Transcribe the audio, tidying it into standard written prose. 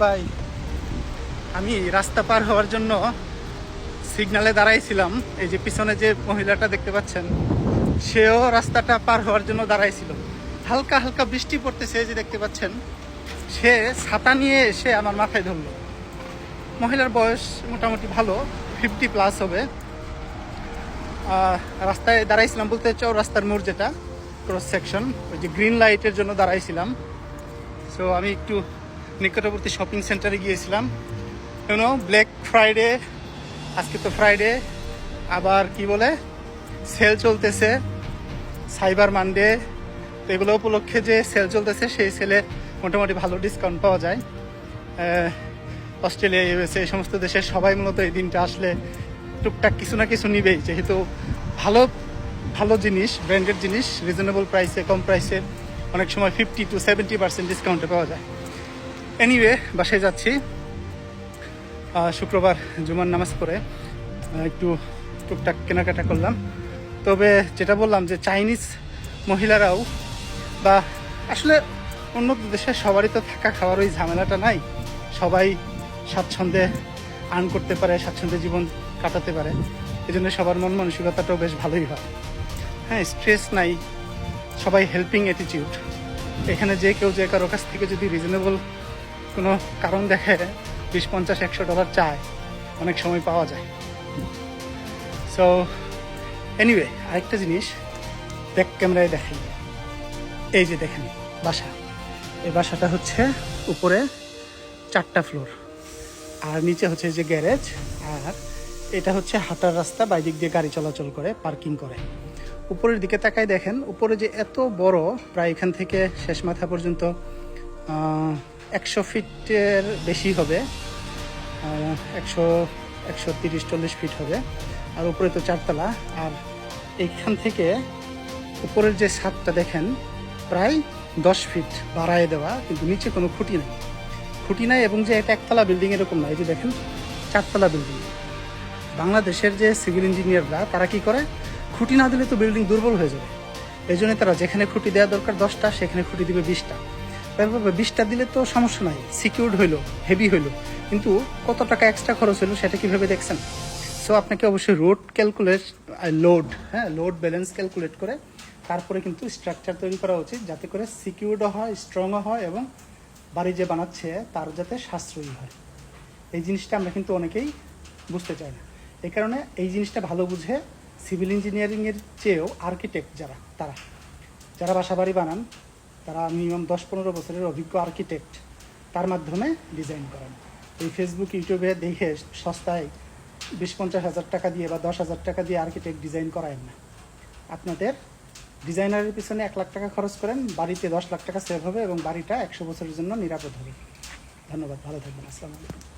ভাই, আমি রাস্তা পার হওয়ার জন্য সিগনালে দাঁড়াইছিলাম। এই যে পিছনে যে মহিলাটা দেখতে পাচ্ছেন, সেও রাস্তাটা পার হওয়ার জন্য দাঁড়াইছিল। হালকা হালকা বৃষ্টি পড়তেছে, এই যে দেখতে পাচ্ছেন। সে ছাতা নিয়ে এসে আমার মাথায় ধরলো। মহিলার বয়স মোটামুটি ভালো, 50+ হবে। রাস্তায় দাঁড়াইছিলাম বলতে রাস্তার মোড় যেটা ক্রস সেকশন, ওই যে গ্রিন লাইটের জন্য দাঁড়াইছিলাম। সো আমি একটু নিকটবর্তী শপিং সেন্টারে গিয়েছিলাম। ব্ল্যাক ফ্রাইডে, আজকে তো ফ্রাইডে, আবার কি বলে সেল চলতেছে, সাইবার মানডে। তো এগুলো উপলক্ষে যে সেল চলতেছে, সেই সেলে মোটামুটি ভালো ডিসকাউন্ট পাওয়া যায়। অস্ট্রেলিয়া, ইউএসএ এই সমস্ত দেশের সবাই মূলত এই দিনটা আসলে টুকটাক কিছু না কিছু নিবেই, যেহেতু ভালো ভালো জিনিস, ব্র্যান্ডেড জিনিস রিজনেবল প্রাইসে, কম প্রাইসে, অনেক সময় 50 to 70% ডিসকাউন্টে পাওয়া যায়। এনিওয়ে, বাসায় যাচ্ছি। শুক্রবার জুমার নামাজ পড়ে একটু টুকটাক কেনাকাটা করলাম। তবে যেটা বললাম যে চাইনিজ মহিলারাও, বা আসলে অন্য দেশের সবারই তো থাকা খাওয়ার ওই ঝামেলাটা নাই। সবাই স্বাচ্ছন্দ্যে আর্ন করতে পারে, স্বাচ্ছন্দ্যে জীবন কাটাতে পারে। এই জন্য সবার মন মানসিকতাটাও বেশ ভালোই হয়। হ্যাঁ, স্ট্রেস নাই, সবাই হেল্পিং অ্যাটিটিউড। এখানে যে কেউ যে কারো কাছ থেকে যদি রিজনেবল কোনো কারণ দেখে $20, $50, $100 চায়, অনেক সময় পাওয়া যায়। সো এনিওয়ে, আরেকটা জিনিস ব্যাক ক্যামেরায় দেখাই। এই যে দেখেন বাসা, এই বাসাটা হচ্ছে উপরে 4টা ফ্লোর, আর নিচে হচ্ছে যে গ্যারেজ, আর এটা হচ্ছে হাঁটার রাস্তা, বাইদিক দিয়ে গাড়ি চলাচল করে, পার্কিং করে। উপরের দিকে তাকায় দেখেন, উপরে যে এত বড়, প্রায় এখান থেকে শেষ মাথা পর্যন্ত 100 ফিটের বেশি হবে, 130-140 ফিট হবে। আর উপরে তো 4তলা, আর এইখান থেকে উপরের যে ছাদটা দেখেন প্রায় 10 ফিট বাড়ায় দেওয়া, কিন্তু নিচে কোনো খুঁটি নাই, এবং যে এটা একতলা বিল্ডিং এরকম না। এই যে দেখেন 4তলা বিল্ডিং। বাংলাদেশের যে সিভিল ইঞ্জিনিয়াররা, তারা কি করে, খুঁটি না দিলে তো বিল্ডিং দুর্বল হয়ে যাবে। এই জন্য তারা যেখানে খুঁটি দেওয়া দরকার 10টা, সেখানে খুঁটি দিবে 20টা। 20টা দিলে তো সমস্যা নাই, সিকিউরড হইলো, হেভি হইলো, কিন্তু কত টাকা এক্সট্রা খরচ হলো সেটা কিভাবে দেখছেন? সো আপনাকে অবশ্যই লোড ব্যালেন্স ক্যালকুলেট করে তারপরে কিন্তু স্ট্রাকচার তৈরি করা উচিত, যাতে করে সিকিউরডও হয়, স্ট্রংও হয়, এবং বাড়ি যে বানাচ্ছে তার যাতে সাশ্রয়ী হয়। এই জিনিসটা আমরা কিন্তু অনেকেই বুঝতে চাই না। এই কারণে এই জিনিসটা ভালো বুঝে সিভিল ইঞ্জিনিয়ারিংয়ের চেয়েও আর্কিটেক্ট যারা বাসা বাড়ি বানান, তারা মিনিমাম 10-15 বছরের অভিজ্ঞ আর্কিটেক্ট, তার মাধ্যমে ডিজাইন করেন। এই ফেসবুক, ইউটিউবে দেখে সস্তায় 20-50 হাজার টাকা দিয়ে বা 10 হাজার টাকা দিয়ে আর্কিটেক্ট ডিজাইন করায়েন না। আপনাদের ডিজাইনারের পিছনে 1 লাখ টাকা খরচ করেন, বাড়িতে 10 লাখ টাকা সেভ হবে, এবং বাড়িটা 100 বছরের জন্য নিরাপদ হবে। ধন্যবাদ, ভালো থাকবেন, আসসালামু আলাইকুম।